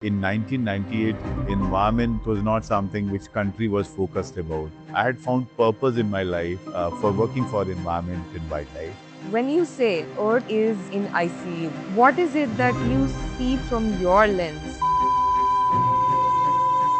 In 1998, environment was not something which country was focused about. I had found purpose in my life for working for environment and wildlife. When you say Earth is in ICU, what is it that you see from your lens?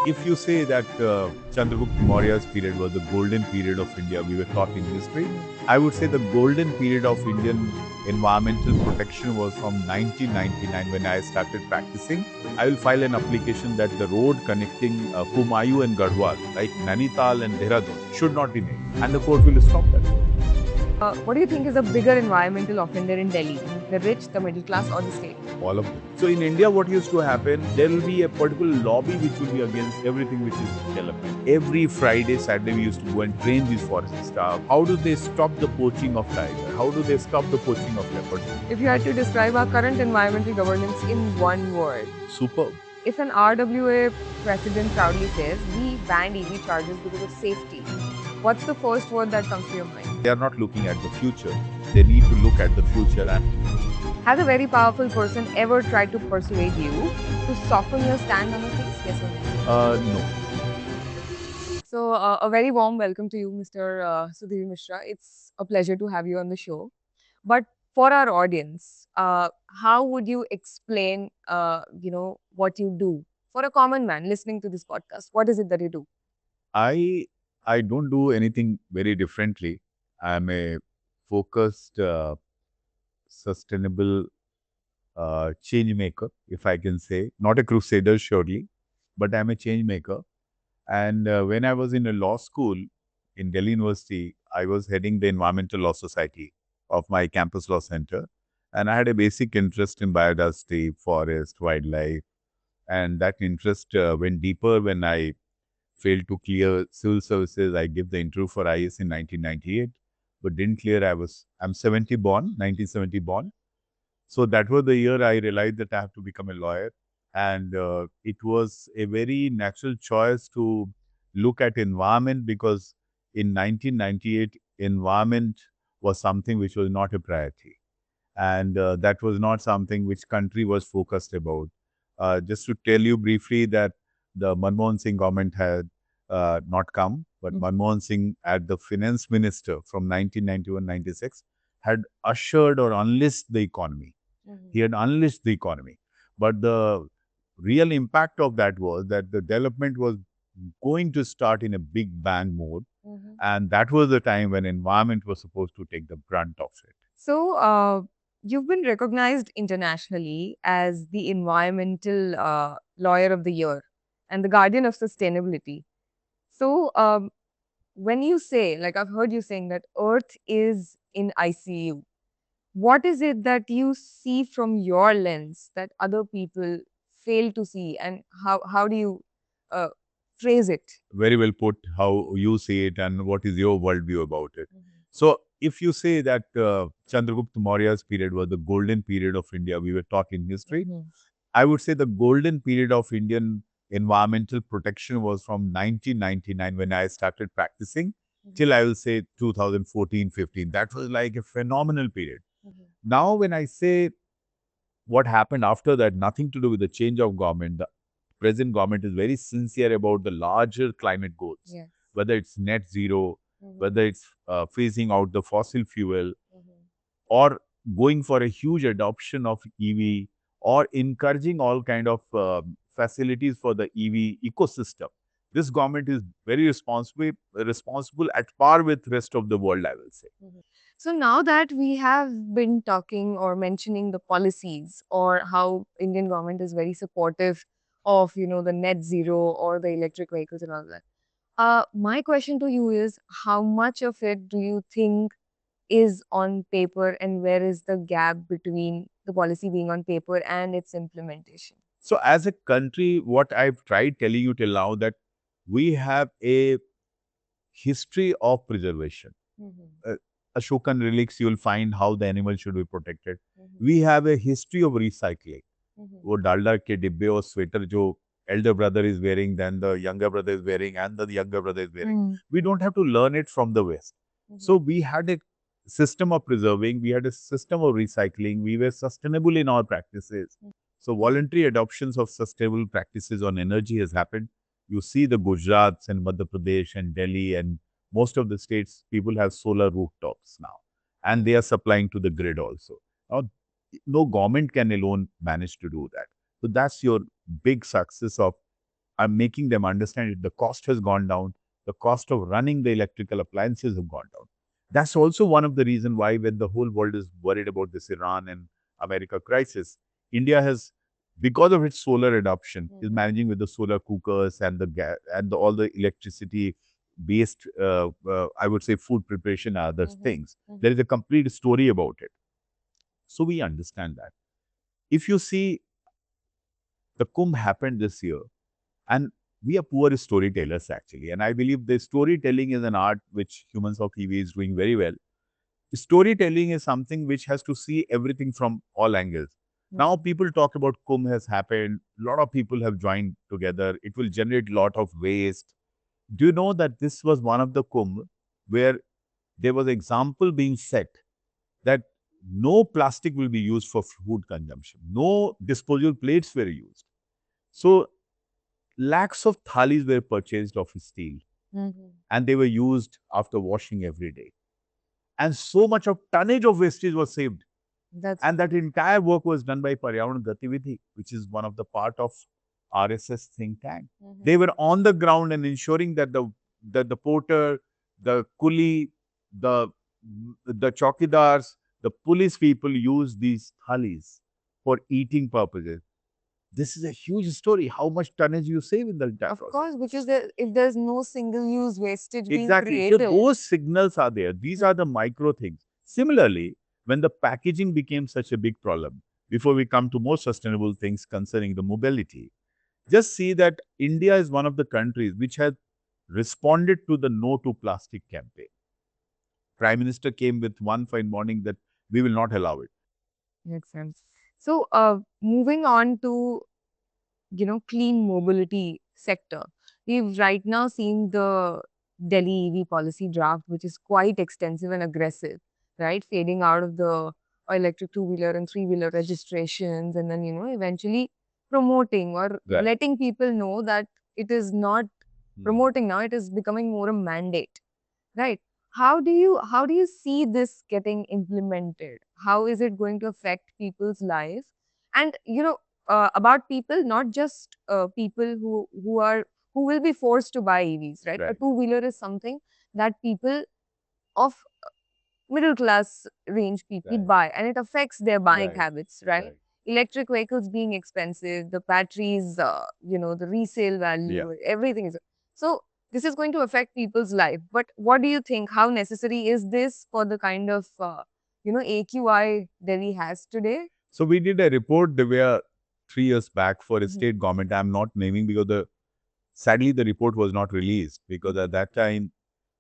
If you say that Chandragupta Maurya's period was the golden period of India, we were taught in history, I would say the golden period of Indian environmental protection was from 1999 when I started practicing. I will file an application that the road connecting Kumayu and Garhwal, like Nainital and Dehradun, should not be made. And the court will stop that. What do you think is a bigger environmental offender in Delhi? The rich, the middle class, or the state? All of them. So in India, what used to happen, there will be a particular lobby which will be against everything which is development. Every Friday, Saturday, we used to go and train these forest staff. How do they stop the poaching of tiger? How do they stop the poaching of leopard? If you had to describe our current environmental governance in one word, Superb. if an RWA president proudly says, we banned EV chargers because of safety, what's the first word that comes to your mind? They are not looking at the future. They need to look at the future. And Has a very powerful person ever tried to persuade you to soften your stand on a case? Yes or no? no. So, a very warm welcome to you, Mr. Sudhir Mishra. It's a pleasure to have you on the show. But for our audience, how would you explain, what you do for a common man listening to this podcast? What is it that you do? I don't do anything very differently. I'm a focused, sustainable change maker, if I can say. Not a crusader, surely, but I'm a change maker. And when I was in a law school in Delhi University, I was heading the Environmental Law Society of my campus law center. And I had a basic interest in biodiversity, forest, wildlife. And that interest went deeper when I failed to clear civil services. I gave the interview for IS in 1998, but didn't clear. I'm 70 born, 1970 born. So that was the year I realized that I have to become a lawyer. And it was a very natural choice to look at environment because in 1998, environment was something which was not a priority. And that was not something which country was focused about. Just to tell you briefly that the Manmohan Singh government had not come, but Manmohan Singh, at the finance minister from 1991-96, had ushered or unleashed the economy. He had unleashed the economy. But the real impact of that was that the development was going to start in a big bang mode. And that was the time when environment was supposed to take the brunt of it. So, you've been recognized internationally as the environmental lawyer of the year and the guardian of sustainability. So, when you say, like I've heard you saying that Earth is in ICU, what is it that you see from your lens that other people fail to see, and how do you uh, phrase it? Very well put, how you see it and what is your worldview about it. So, if you say that Chandragupta Maurya's period was the golden period of India, we were taught in history, I would say the golden period of Indian environmental protection was from 1999 when I started practicing till I will say 2014-15. That was like a phenomenal period. Now, when I say what happened after that, nothing to do with the change of government. The present government is very sincere about the larger climate goals, whether it's net zero, whether it's phasing out the fossil fuel, or going for a huge adoption of EV, or encouraging all kind of facilities for the EV ecosystem. This government is very responsible at par with rest of the world, I will say. So now that we have been talking or mentioning the policies or how Indian government is very supportive of, the net zero or the electric vehicles and all that. My question to you is, how much of it do you think is on paper, and where is the gap between the policy being on paper and its implementation? So as a country, what I've tried telling you till now, that we have a history of preservation. Ashokan relics, you'll find how the animal should be protected. We have a history of recycling. वो डालडा के डिब्बे और sweater जो elder brother is wearing, then the younger brother is wearing, and the younger brother is wearing. We don't have to learn it from the West. So we had a system of preserving, we had a system of recycling, we were sustainable in our practices. So voluntary adoptions of sustainable practices on energy has happened. You see the Gujarats and Madhya Pradesh and Delhi and most of the states, people have solar rooftops now, and they are supplying to the grid also. Now, no government can alone manage to do that. So that's your big success of I'm making them understand it. The cost has gone down. The cost of running the electrical appliances have gone down. That's also one of the reasons why when the whole world is worried about this Iran and America crisis, India has, because of its solar adoption, is managing with the solar cookers and the gas and all the electricity based, I would say, food preparation and other things. There is a complete story about it. So we understand that. If you see, the Kumbh happened this year, and we are poor storytellers actually. And I believe the storytelling is an art which Humans of EV is doing very well. Storytelling is something which has to see everything from all angles. Now people talk about Kumbh has happened. A lot of people have joined together. It will generate a lot of waste. Do you know that this was one of the Kumbh where there was an example being set that no plastic will be used for food consumption. No disposable plates were used. So lakhs of thalis were purchased of steel and they were used after washing every day. And so much of tonnage of wastage was saved. And that entire work was done by Paryavarana Gatividhi, which is one of the part of RSS think tank. They were on the ground and ensuring that the porter, the coolie, the the chowkidars, the police people use these thalis for eating purposes. This is a huge story. How much tonnage you save in the entire Of process. course, because if there's no single-use wastage being Exactly. So created. those signals are there. These are the micro things. Similarly, when the packaging became such a big problem, before we come to more sustainable things concerning the mobility, just see that India is one of the countries which has responded to the No to Plastic campaign. Prime Minister came with one fine morning that we will not allow it. Makes sense. So, moving on to clean mobility sector. We've right now seen the Delhi EV policy draft, which is quite extensive and aggressive, right? Fading out of the electric two-wheeler and three-wheeler registrations, and then, eventually promoting or Right. letting people know that it is not promoting now, it is becoming more a mandate, right? How do you see this getting implemented? How is it going to affect people's life? And about people, not just people who will be forced to buy EVs, right? A Right. two-wheeler is something that people of middle class range people Right. buy, and it affects their buying Right. habits, right? Right. Electric vehicles being expensive, the batteries, the resale Yeah. value, everything is. So this is going to affect people's life. But what do you think? How necessary is this for the kind of AQI Delhi has today? So we did a report there were 3 years back for a state government. I'm not naming because sadly the report was not released because at that time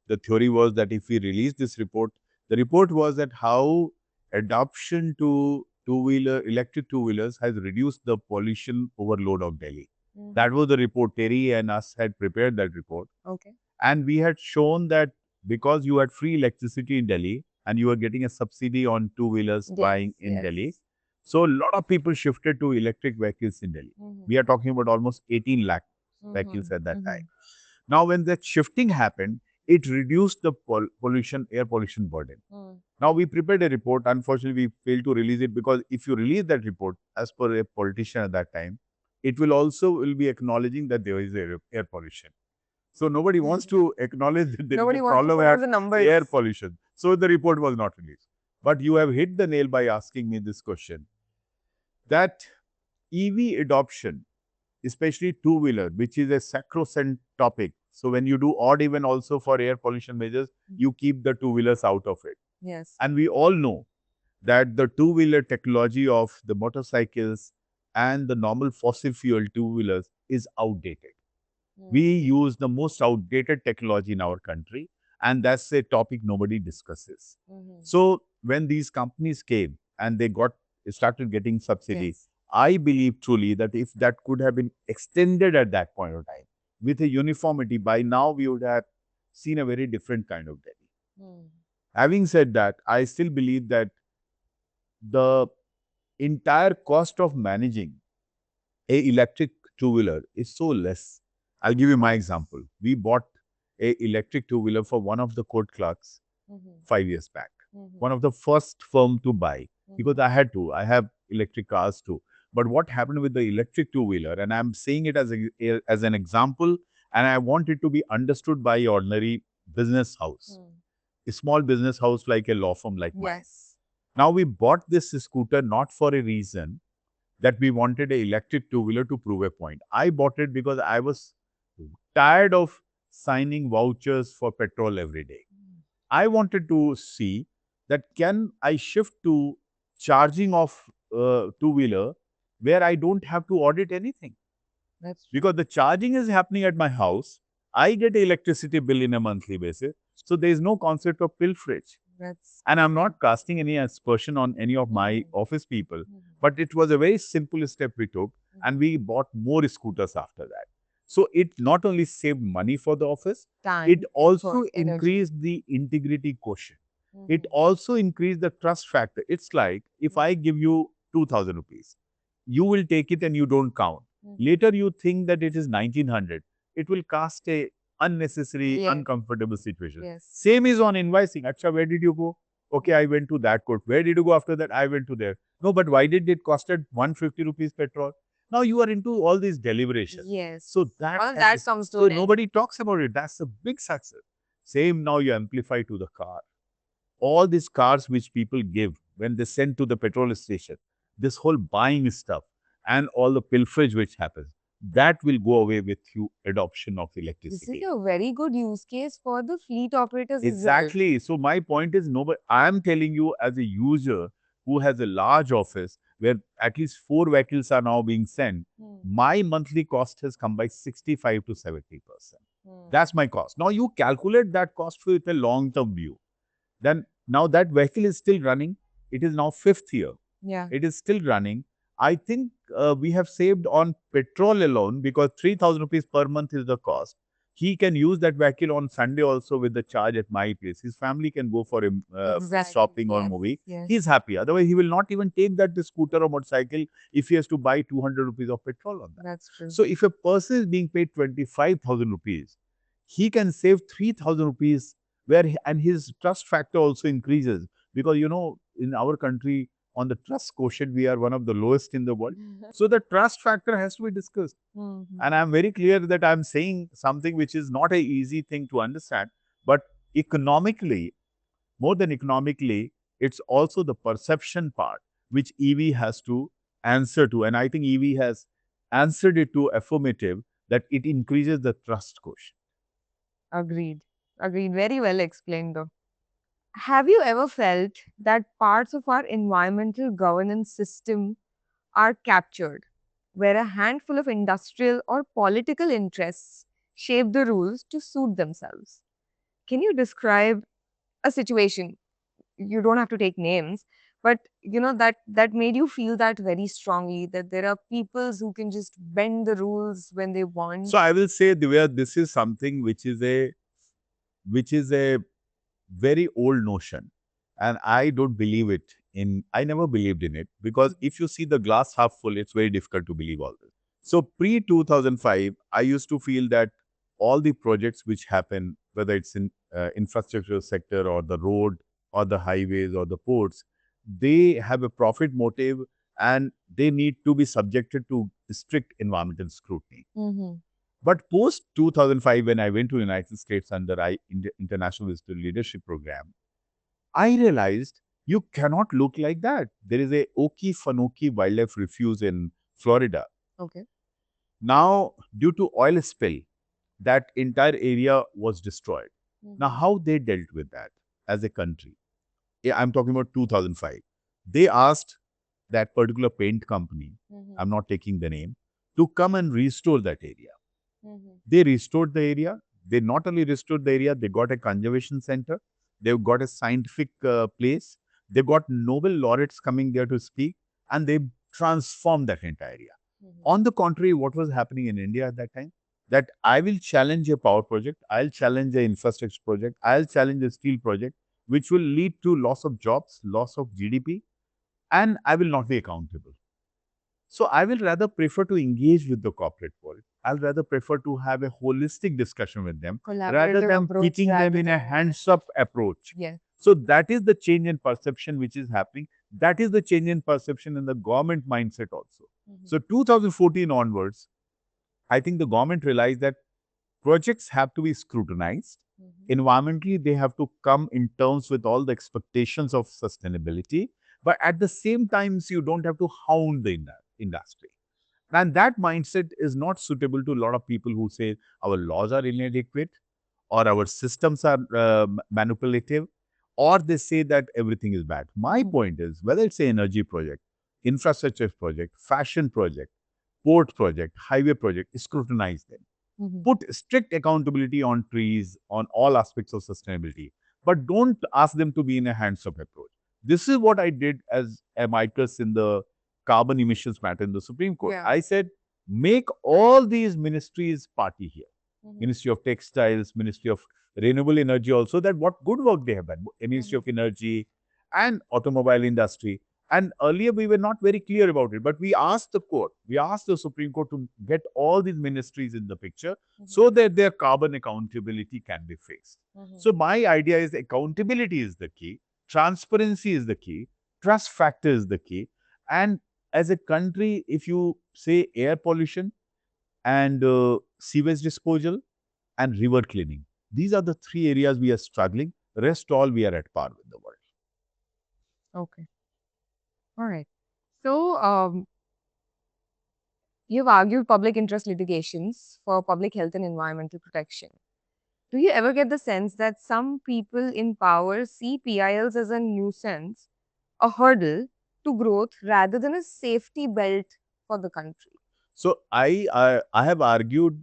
the theory was that if we release this report, the report was that how adoption to electric two-wheelers has reduced the pollution overload of Delhi. That was the report. Terry and us had prepared that report. Okay. And we had shown that because you had free electricity in Delhi and you were getting a subsidy on two-wheelers buying in Delhi, so a lot of people shifted to electric vehicles in Delhi. We are talking about almost 18 lakh vehicles at that time. Now, when that shifting happened, it reduced the pollution, air pollution burden. Now, we prepared a report. Unfortunately, we failed to release it because if you release that report, as per a politician at that time, it will also will be acknowledging that there is air pollution. So nobody wants to acknowledge that there Nobody is a wants to problem put out at the numbers. air pollution. So the report was not released. But you have hit the nail by asking me this question. That EV adoption, especially two-wheeler, which is a sacrosanct topic. So when you do odd even also for air pollution measures, you keep the two-wheelers out of it. Yes. And we all know that the two-wheeler technology of the motorcycles and the normal fossil fuel two-wheelers is outdated. We use the most outdated technology in our country, and that's a topic nobody discusses. So when these companies came and they started getting subsidy, I believe truly that if that could have been extended at that point of time with a uniformity, by now we would have seen a very different kind of Delhi. Having said that, I still believe that the entire cost of managing A electric two-wheeler is so less. I'll give you my Yes. example. We bought a electric two-wheeler for one of the court clerks Mhm. 5 years back. Mhm. One of the first firm to buy because Mhm. I had to. I have electric cars too. But what happened with the electric two-wheeler, and I'm saying it as an example, and I want it to be understood by ordinary business house, Hmm. a small business house like a law firm like mine. Yes. Now we bought this scooter not for a reason that we wanted a electric two-wheeler to prove a point. I bought it because I was tired of signing vouchers for petrol every day. I wanted to see that can I shift to charging of two-wheeler where I don't have to audit anything That's true. because the charging is happening at my house. I get an electricity bill in a monthly basis, so there is no concept of pilferage. That's And I'm great. not casting any aspersion on any of my Mhm. office people, Mhm. but it was a very simple step we took, and Mhm. we bought more scooters after that. So it not only saved money for the office, it Time, also effort, energy. increased the integrity quotient. It Mhm. also increased the trust factor. It's like if I give you 2000 rupees, you will take it and you don't count. Mhm. Later you think that it is 1900. It will cast a unnecessary, Yes. uncomfortable situation. Yes. Same is on invoicing. Acha, where did you go? Okay, I went to that court. Where did you go after that? I went to there. No, but why did it costed 150 rupees petrol? Now you are into all these deliberations. Yes. So that All has, that comes to so an end. nobody talks about it. That's a big success. Same now you amplify to the car. All these cars which people give when they send to the petrol station, this whole buying stuff and all the pilferage which happens, that will go away with you adoption of This is electricity. a very good use case for the fleet operators as well. Exactly. So my point is, nobody. I am telling you as a user who has a large office where at least 4 vehicles are now being sent. Hmm. My monthly cost has come by 65 to 70%. Hmm. That's my cost. Now you calculate that cost with a long-term view. Then now that vehicle is still running. It is now fifth year. Yeah. It is still running. I think we have saved on petrol alone because 3000 rupees per month is the cost. He can use that vehicle on Sunday also with the charge at my place. His family can go for a Exactly. shopping or Yes. movie. Yes. He's happy. Otherwise, he will not even take that scooter or motorcycle if he has to buy 200 rupees of petrol on that. That's true. So if a person is being paid 25,000 rupees, he can save 3,000 rupees and his trust factor also increases because in our country on the trust quotient, we are one of the lowest in the world. So the trust factor has to be discussed. Mhm. And I'm very clear that I'm saying something which is not an easy thing to understand, but economically, more than economically, it's also the perception part which EV has to answer to. And I think EV has answered it to affirmative that it increases the trust quotient. Agreed. Agreed. Very well explained, though. Have you ever felt that parts of our environmental governance system are captured, where a handful of industrial or political interests shape the rules to suit themselves? Can you describe a situation? You don't have to take names, but that made you feel that very strongly, that there are peoples who can just bend the rules when they So want. I will say, Divya, this is something which is a very old notion. And I don't believe it I never believed in it because if you see the glass half full, it's very difficult to believe all this. So pre 2005, I used to feel that all the projects which happen, whether it's in infrastructure sector or the road or the highways or the ports, they have a profit motive and they need to be subjected to strict environmental scrutiny. Mm-hmm. But post 2005, when I went to United States under International Visitor Leadership Program, I realized you cannot look like that. There is a Okefenokee Wildlife Refuge in Florida. Okay. Now, due to oil spill, that entire area was destroyed. Now, Mm-hmm. how they dealt with that as a country? Yeah, I'm talking about 2005. They asked that particular paint company, Mm-hmm. I'm not taking the name, to come and restore that area. Mm-hmm. They restored the area. They not only restored the area, they got a conservation center. They've got a scientific place. They got Nobel laureates coming there to speak, and they transformed that entire area. Mm-hmm. On the contrary, what was happening in India at that time? That I will challenge a power project, I'll challenge an infrastructure project, I'll challenge a steel project, which will lead to loss of jobs, loss of GDP, and I will not be accountable. So I will rather prefer to engage with the corporate world. I'll rather prefer to have a holistic discussion with them rather Collaborative than approach pitching them rather in a than hands-up approach. yes. So that is the change in perception which is happening. That is the change in perception in the government mindset also. So 2014 onwards, I think the government realized that projects have to be scrutinized. Environmentally, they have to come in terms with all the expectations of sustainability. But at the same times, you don't have to hound the industry. And that mindset is not suitable to a lot of people who say our laws are inadequate or our systems are manipulative, or they say that everything is bad. My point is whether it's an energy project, infrastructure project, fashion project, port project, highway project, scrutinize them. Put strict accountability on trees, on all aspects of sustainability, but don't ask them to be in a hands-off approach. This is what I did as amicus in the carbon emissions matter in the Supreme Court. Yeah. I said, make all these ministries party here. Ministry of Textiles, Ministry of Renewable Energy also, that what good work they have done. Ministry of Energy and automobile industry. And earlier we were not very clear about it, but we asked the court, we asked the Supreme Court to get all these ministries in the picture so that their carbon accountability can be fixed. So my idea is accountability is the key, transparency is the key, trust factor is the key. And as a country, if you say air pollution and sewage disposal and river cleaning, these are the three areas we are struggling. Rest all we are at par with the world. Okay. All right. So, you've argued public interest litigations for public health and environmental protection. Do you ever get the sense that some people in power see PILs as a nuisance, a hurdle to growth rather than a safety belt for the country? So I have argued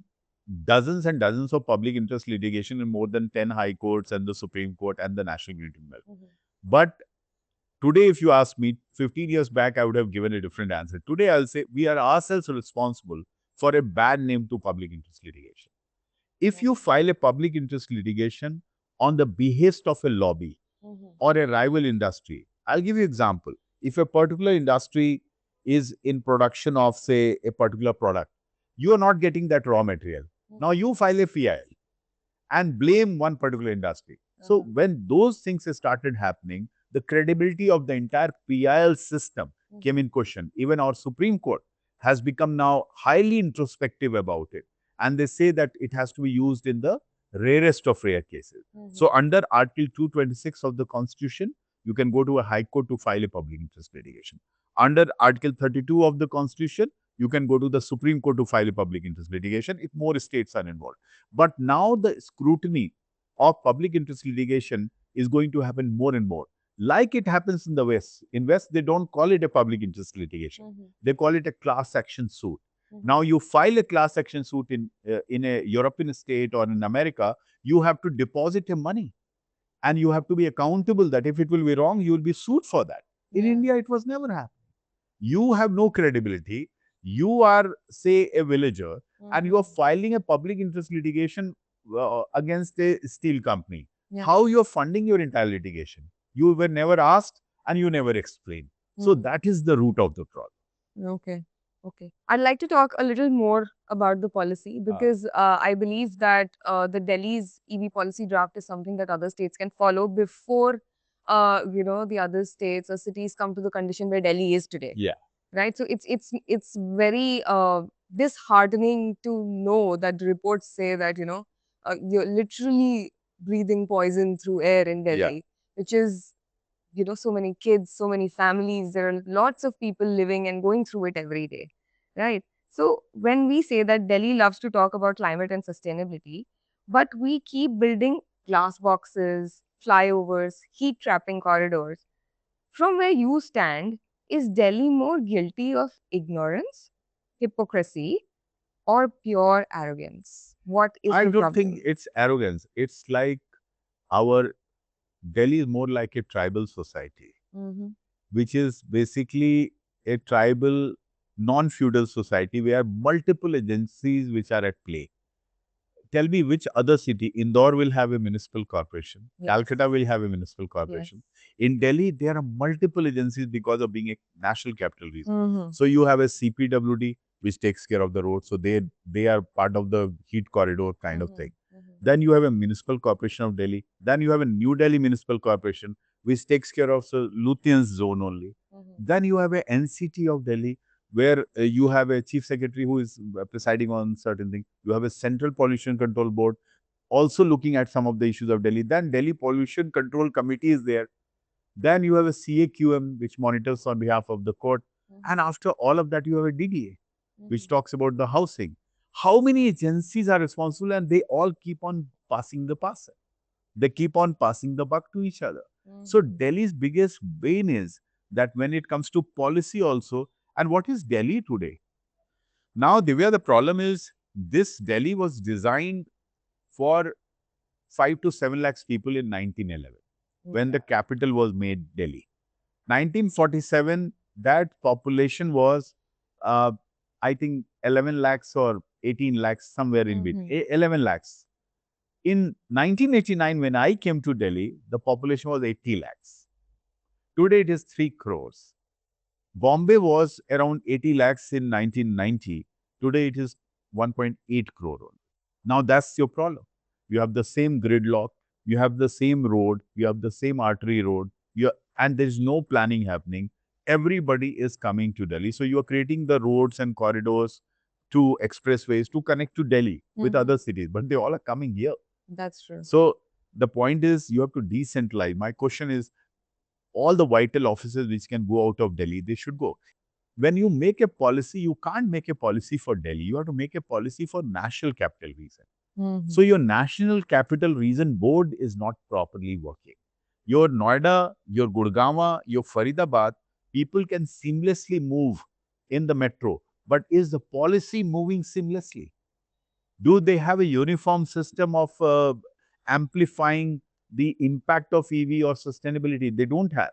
dozens and dozens of public interest litigation in more than 10 high courts and the Supreme Court and the National Unity Tribunal. But today, if you ask me, 15 years back, I would have given a different answer. Today, I'll say we are ourselves responsible for a bad name to public interest litigation. If you file a public interest litigation on the behest of a lobby or a rival industry, I'll give you example. If a particular industry is in production of, say, a particular product, you are not getting that raw material. Now you file a FIL and blame one particular industry. So when those things started happening, the credibility of the entire PIL system came in question. Even our Supreme Court has become now highly introspective about it. And they say that it has to be used in the rarest of rare cases. So under Article 226 of the Constitution, you can go to a high court to file a public interest litigation. Under Article 32 of the Constitution, you can go to the Supreme Court to file a public interest litigation if more states are involved. But now the scrutiny of public interest litigation is going to happen more and more. Like it happens in the West. In West, they don't call it a public interest litigation. They call it a class action suit. Now you file a class action suit in a European state or in America, you have to deposit your money. And you have to be accountable that if it will be wrong, you will be sued for that. In India, it was never happened. You have no credibility. You are, say, a villager, and you are filing a public interest litigation against a steel company. How you are funding your entire litigation? You were never asked and you never explained. So that is the root of the problem. Okay. Okay. I'd like to talk a little more about the policy because I believe that the Delhi's EV policy draft is something that other states can follow before, the other states or cities come to the condition where Delhi is today. Yeah. Right. So it's very disheartening to know that the reports say that you're literally breathing poison through air in Delhi, which is so many kids, so many families. There are lots of people living and going through it every day, right? So when we say that Delhi loves to talk about climate and sustainability, but we keep building glass boxes, flyovers, heat trapping corridors, from where you stand, is Delhi more guilty of ignorance, hypocrisy, or pure arrogance? What is I the don't think problem? it's arrogance. It's like our Delhi is more like a tribal society, which is basically a tribal, non-feudal society where multiple agencies which are at play. tell me which other city? Indore will have a municipal corporation. Yes. Calcutta will have a municipal Yes. corporation. In Delhi, there are multiple agencies because of being a national capital region. Mm-hmm. So you have a CPWD which takes care of the road. So they are part of the heat corridor kind of thing. Then you have a municipal corporation of Delhi. Then you have a New Delhi municipal corporation which takes care of the Lutyens zone only. Then you have a NCT of Delhi where you have a chief secretary who is presiding on certain things. You have a central pollution control board also looking at some of the issues of Delhi. Then Delhi Pollution Control Committee is there. Then you have a CAQM which monitors on behalf of the court. And after all of that, you have a DDA which talks about the housing. How many agencies are responsible and they all keep on passing the parcel? They keep on passing the buck to each other. So Delhi's biggest bane is that when it comes to policy also, and what is Delhi today? Now, Divya, the problem is this Delhi was designed for 5 to 7 lakhs people in 1911 when the capital was made Delhi. 1947, that population was, I think, 11 lakhs or 18 lakhs, somewhere in between, 11 lakhs. In 1989, when I came to Delhi, the population was 80 lakhs. Today, it is 3 crores. Bombay was around 80 lakhs in 1990. Today, it is 1.8 crore only. Now, that's your problem. You have the same gridlock, you have the same road, you have the same artery road, and there's no planning happening. Everybody is coming to Delhi. So, you are creating the roads and corridors to expressways to connect to Delhi with other cities, but they all are coming here. That's true. So, the point is you have to decentralize. My question is, all the vital offices which can go out of Delhi, they should go. When you make a policy, you can't make a policy for Delhi. You have to make a policy for national capital region. So your national capital region board is not properly working. Your Noida, your Gurgaon, your Faridabad, people can seamlessly move in the metro. But is the policy moving seamlessly? Do they have a uniform system of amplifying the impact of EV or sustainability? They don't have.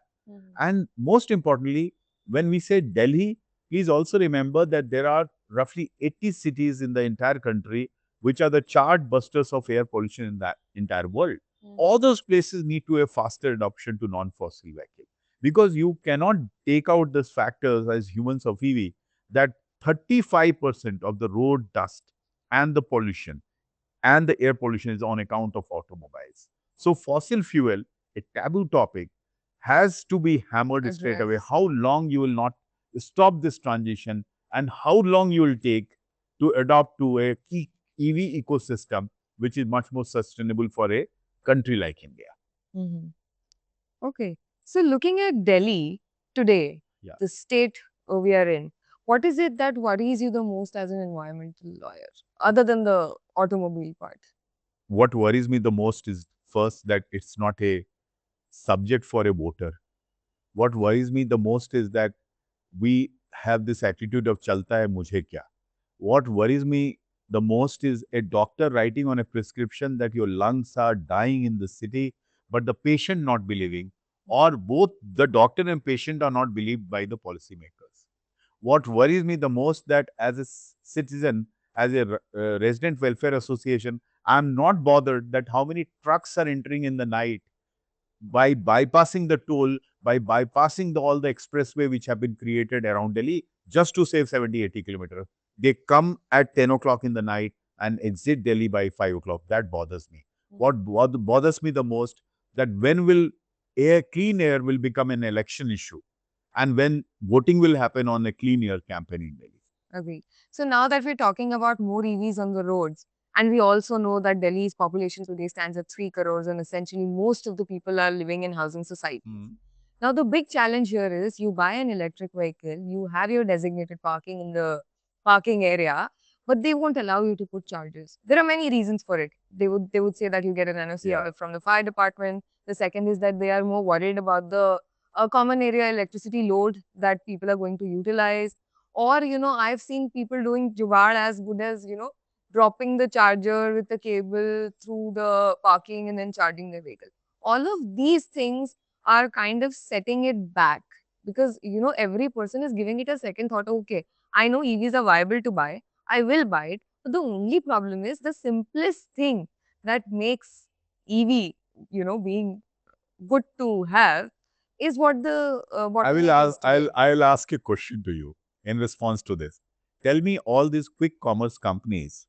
And most importantly, when we say Delhi, please also remember that there are roughly 80 cities in the entire country which are the chart busters of air pollution in that entire world. All those places need to have faster adoption to non-fossil vehicle. Because you cannot take out these factors as humans of EV that 35% of the road dust and the pollution and the air pollution is on account of automobiles. So fossil fuel, a taboo topic, has to be hammered straight away. How long you will not stop this transition and how long you will take to adopt to a key EV ecosystem, which is much more sustainable for a country like India. Okay. So looking at Delhi today, Yeah. the state we are in, what is it that worries you the most as an environmental lawyer, other than the automobile part? What worries me the most is first that it's not a subject for a voter. What worries me the most is that we have this attitude of chalta hai mujhe kya. What worries me the most is a doctor writing on a prescription that your lungs are dying in the city, but the patient not believing, or both the doctor and patient are not believed by the policymakers. What worries me the most that as a citizen, as a resident welfare association, I'm not bothered that how many trucks are entering in the night by bypassing the toll, by bypassing all the expressway which have been created around Delhi just to save 70, 80 kilometers. They come at 10 o'clock in the night and exit Delhi by 5 o'clock. That bothers me. What bothers me the most that when will clean air will become an election issue and when voting will happen on a clean air campaign in Delhi. Agree. So now that we're talking about more EVs on the roads, and we also know that Delhi's population today stands at 3 crores, and essentially most of the people are living in housing societies. Now, the big challenge here is you buy an electric vehicle, you have your designated parking in the parking area, but they won't allow you to put chargers. There are many reasons for it. They would say that you get an NOC from the fire department. The second is that they are more worried about the common area electricity load that people are going to utilize. Or, I've seen people doing jugaad as good as, dropping the charger with the cable through the parking and then charging the vehicle. All of these things are kind of setting it back because, every person is giving it a second thought. Okay, I know EVs are viable to buy. I will buy it. But the only problem is the simplest thing that makes EV, being good to have is what the bottleneck is today. I'll ask a question to you in response to this. Tell me all these quick commerce companies,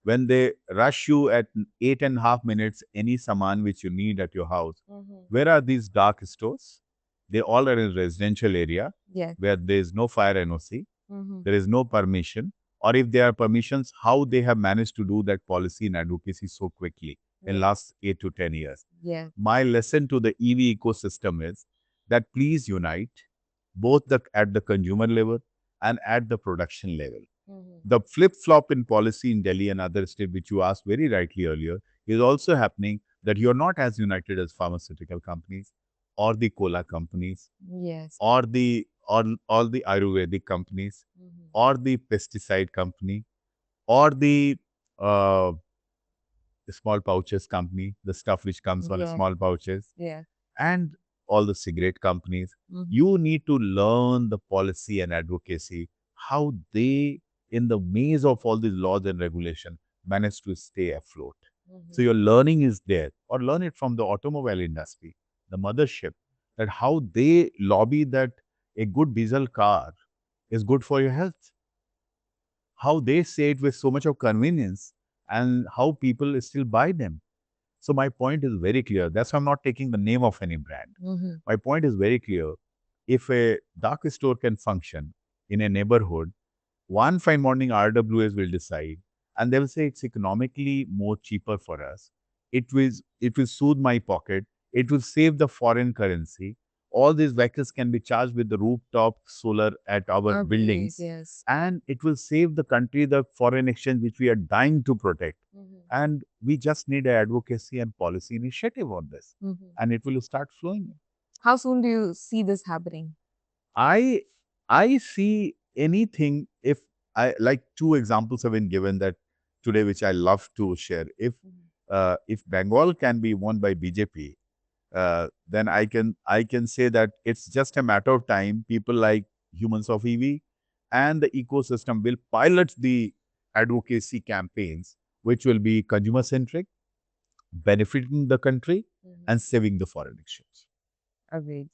when they rush you at 8.5 minutes any saman which you need at your house, Mhm. where are these dark stores? They all are in residential area Yes. where there is no fire NOC, Mhm. there is no permission, or if there are permissions, how they have managed to do that policy and advocacy so quickly in Yes. last 8 to 10 years. Yes. My lesson to the EV ecosystem is that please unite both at the consumer level and at the production level. Mhm. The flip-flop in policy in Delhi and other states, which you asked very rightly earlier, is also happening that you're not as united as pharmaceutical companies or the cola companies Yes. or the Ayurvedic companies Mhm. or the pesticide company or the uh, small pouches company, the stuff which comes on Yes. small pouches, Yes. and all the cigarette companies. Mhm. You need to learn the policy and advocacy, how they, in the maze of all these laws and regulation, manage to stay afloat. So Mhm. your learning is there, or learn it from the automobile industry, the mothership, that how they lobby that a good diesel car is good for your health, how they say it with so much of convenience, and how people still buy them. So my point is very clear. That's why I'm not taking the name of any brand. Mhm. My point is very clear. If a dark store can function in a neighborhood, one fine morning RWS will decide and they will say it's economically more cheaper for us. It will soothe my pocket. It will save the foreign currency. All these vehicles can be charged with the rooftop solar at our Agreed. buildings, Yes. and it will save the country the foreign exchange which we are dying to protect. Mhm. And we just need an advocacy and policy initiative on this, Mhm. and it will start flowing. How soon do you see this happening? I I see anything if I like two examples have been given that today which I love to share. Mhm. If Bengal can be won by BJP, then I can say that it's just a matter of time. People like Humans of EV and the ecosystem will pilot the advocacy campaigns, which will be consumer centric, benefiting the country Mhm. and saving the foreign exchange. Agreed.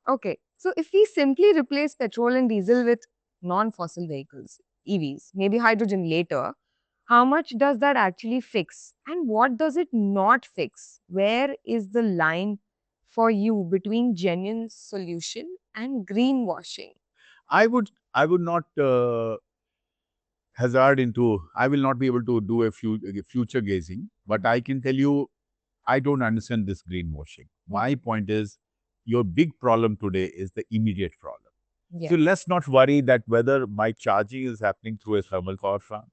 Okay. So if we simply replace petrol and diesel with non-fossil vehicles, EVs, maybe hydrogen later, how much does that actually fix? And what does it not fix? Where is the line for you between genuine solution and greenwashing? I would not hazard into, I will not be able to do a future gazing, but I can tell you, I don't understand this greenwashing. My Mhm. point is, your big problem today is the immediate problem. So Yes, let's not worry that whether my charging is happening through a thermal power plant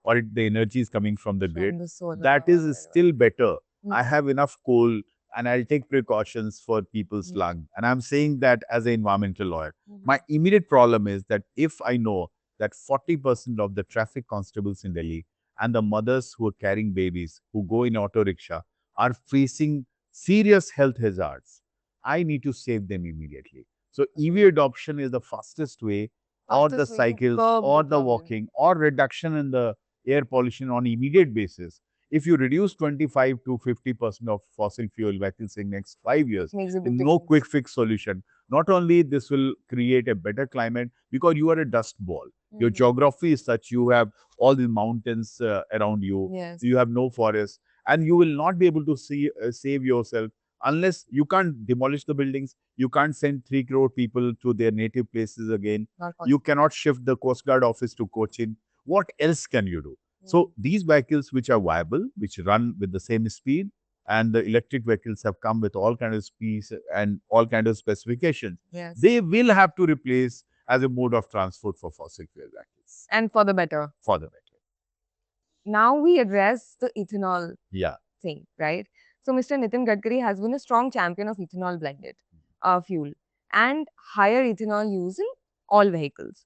or the energy is coming from the grid, from the solar that or is whatever. still better. I Mhm. have enough coal and I'll take precautions for people's Yes. lung. And I'm saying that as an environmental lawyer. Mhm. My immediate problem is that if I know that 40% of the traffic constables in Delhi and the mothers who are carrying babies who go in auto rickshaw are facing serious health hazards, I need to save them immediately. So EV Agreed. adoption is the fastest way, or the Fastest way to cycles, curb or the the problem. walking, or reduction in the air pollution on immediate basis. If you reduce 25 to 50% of fossil fuel vehicles in next 5 years, Makes a with big no difference. quick fix solution, not only this will create a better climate because you are a dust ball. Your Mhm. geography is such, you have all the mountains around you, Yes, you have no forest, and you will not be able to save yourself unless you can't demolish the buildings, you can't send 3 crore people to their native places again, not you possible. cannot shift the Coast Guard office to Cochin. What else can you do? So Mhm. these vehicles which are viable, which run with the same speed, and the electric vehicles have come with all kind of speeds and all kind of specifications, Yes. they will have to replace as a mode of transport for fossil fuel vehicles And for the better. for the better. Now we address the ethanol Yeah. thing, right? So Mr. Nitin Gadkari has been a strong champion of ethanol blended fuel and higher ethanol use in all vehicles.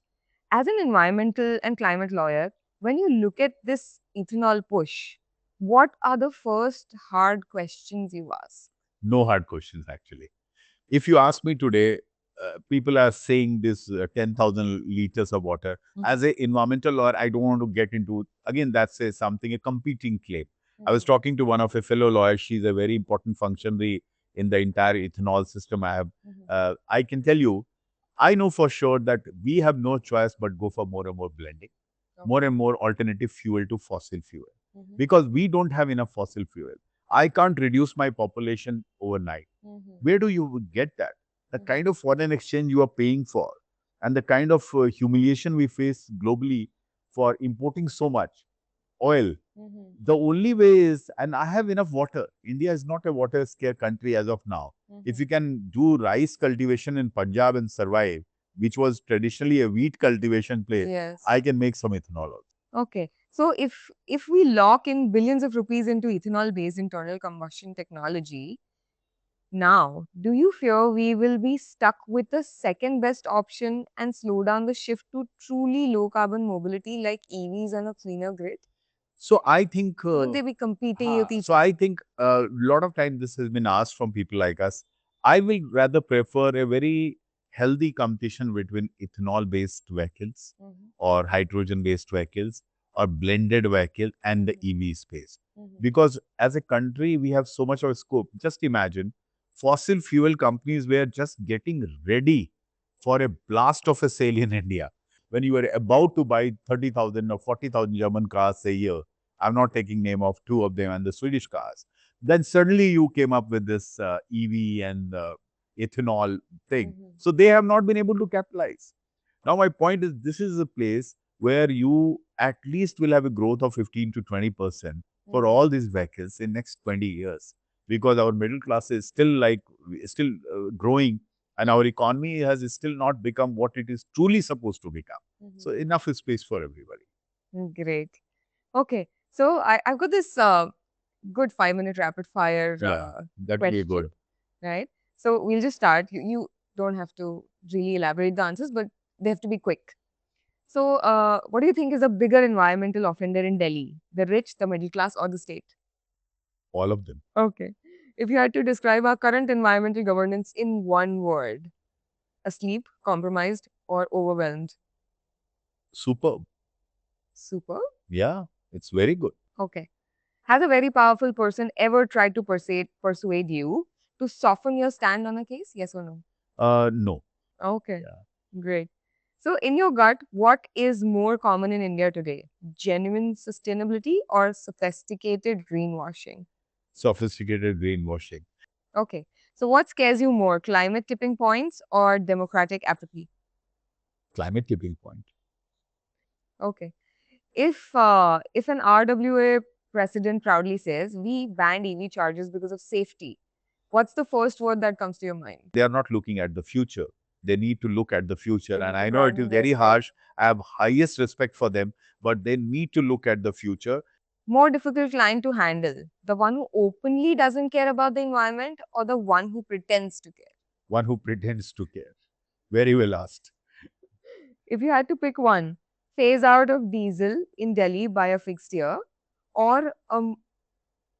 As an environmental and climate lawyer, when you look at this ethanol push, what are the first hard questions you ask? No hard questions actually. If you ask me today, people are saying this 10,000 liters of water. As an environmental lawyer, I don't want to get into, again, that's something, a competing claim. I was talking to one of a fellow lawyers. She's a very important functionary in the entire ethanol system. I can tell you, I know for sure that we have no choice but go for more and more blending, more and more alternative fuel to fossil fuel, because we don't have enough fossil fuel. I can't reduce my population overnight. Where do you get that? The kind of foreign exchange you are paying for, and the kind of humiliation we face globally for importing so much oil. The only way is, and I have enough water. India is not a water scarce country as of now. If you can do rice cultivation in Punjab and survive, which was traditionally a wheat cultivation place, Yes. I can make some ethanol also. Okay. So if we lock in billions of rupees into ethanol-based internal combustion technology, now, do you fear we will be stuck with the second best option and slow down the shift to truly low carbon mobility like EVs and a cleaner grid? So I think, Would they be competing with each so I think a lot of time this has been asked from people like us. I will rather prefer a very healthy competition between ethanol-based vehicles or hydrogen-based vehicles or blended vehicle and the EV space. Because as a country, we have so much of a scope. Just imagine, fossil fuel companies were just getting ready for a blast of a sale in India. When you were about to buy 30,000 or 40,000 German cars a year, I'm not taking name of two of them and the Swedish cars. Then suddenly you came up with this EV and ethanol thing. So they have not been able to capitalize. Now my point is, this is a place where you at least will have a growth of 15 to 20% for all these vehicles in next 20 years, because our middle class is still growing, and our economy has still not become what it is truly supposed to become. So enough space for everybody. Great. Okay. So I've got this good 5 minute rapid fire That'd be question, good. right? So we'll just start. You don't have to really elaborate the answers, but they have to be quick. So, what do you think is a bigger environmental offender in Delhi? The rich, the middle class, or the state? All of them. Okay. If you had to describe our current environmental governance in one word, asleep, compromised, or overwhelmed? Superb. Super. Yeah, it's very good. Okay. Has a very powerful person ever tried to persuade you to soften your stand on a case? Yes or no? No. Okay. Yeah. Great. So, in your gut, what is more common in India today? Genuine sustainability or sophisticated greenwashing? Sophisticated greenwashing. Okay. So, what scares you more, climate tipping points or democratic apathy? Climate tipping point. Okay. If an RWA president proudly says we banned EV charges because of safety, what's the first word that comes to your mind? They are not looking at the future. They need to look at the future. They need And to I know it is broaden their very scope. harsh. I have highest respect for them, but they need to look at the future. More difficult client to handle, the one who openly doesn't care about the environment or the one who pretends to care? One who pretends to care. Very well asked. If you had to pick one, phase out of diesel in Delhi by a fixed year, or a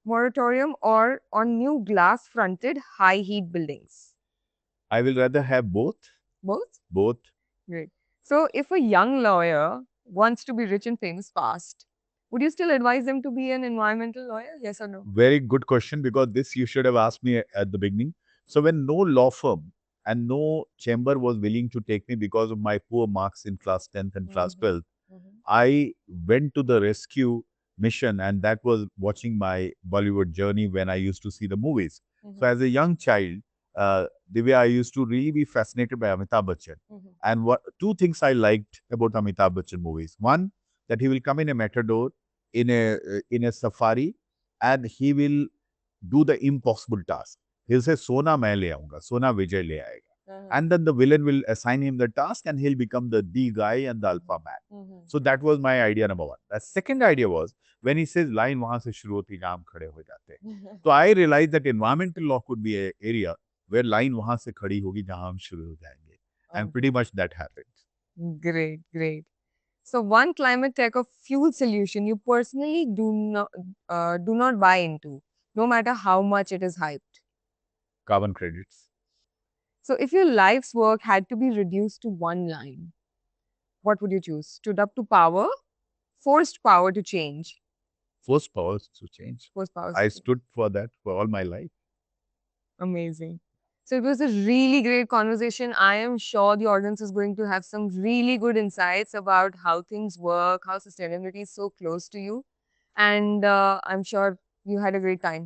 moratorium or on new glass fronted high heat buildings? I will rather have both. Both? Both. Great. So, if a young lawyer wants to be rich and famous fast, would you still advise them to be an environmental lawyer? Yes or no? Very good question, because this you should have asked me at the beginning. So when no law firm and no chamber was willing to take me because of my poor marks in class 10th and class 12th, I went to the rescue mission, and that was watching my Bollywood journey when I used to see the movies. So as a young child, the way I used to really be fascinated by Amitabh Bachchan. And what two things I liked about Amitabh Bachchan movies. One, that he will come in a matador in a safari, and he will do the impossible task. He'll say, Sona main le aunga, Sona Vijay le aayega. And then the villain will assign him the task, and he'll become the D guy and the alpha man. So that was my idea number one. The second idea was when he says line wahan se shuru hoti jahan khade ho jate. So I realized that environmental law could be an area where line wahan se khadi hogi jahan hum shuru ho jayenge. And pretty much that happened. Great, great. So, one climate tech or fuel solution you personally do not buy into, no matter how much it is hyped. Carbon credits. So, if your life's work had to be reduced to one line, what would you choose? Stood up to power, forced power to change. Forced powers to change. Forced power to I change. stood for that for all my life. Amazing. So it was a really great conversation. I am sure the audience is going to have some really good insights about how things work, how sustainability is so close to you. And I'm sure you had a great time.